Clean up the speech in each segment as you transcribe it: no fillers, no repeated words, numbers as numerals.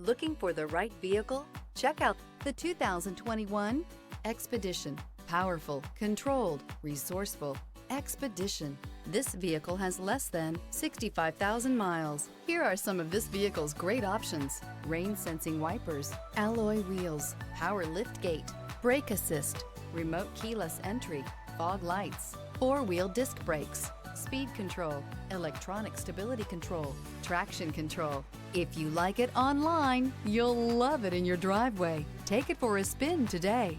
Looking for the right vehicle? Check out the 2021 Expedition. Powerful, controlled, resourceful. Expedition. This vehicle has less than 65,000 miles. Here are some of this vehicle's great options: rain-sensing wipers, alloy wheels, power liftgate, brake assist, remote keyless entry, fog lights, four-wheel disc brakes, speed control, electronic stability control, traction control. If you like it online, you'll love it in your driveway. Take it for a spin today.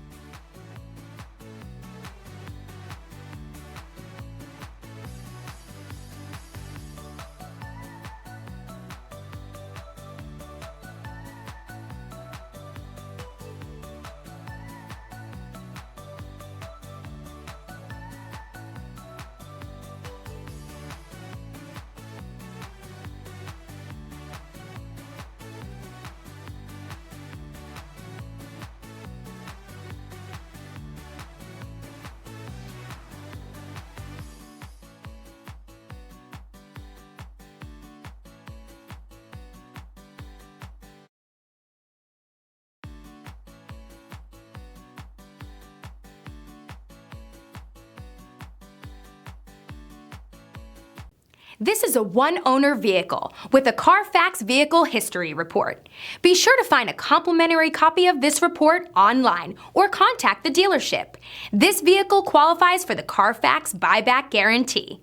This is a one-owner vehicle with a Carfax Vehicle History Report. Be sure to find a complimentary copy of this report online or contact the dealership. This vehicle qualifies for the Carfax Buyback Guarantee.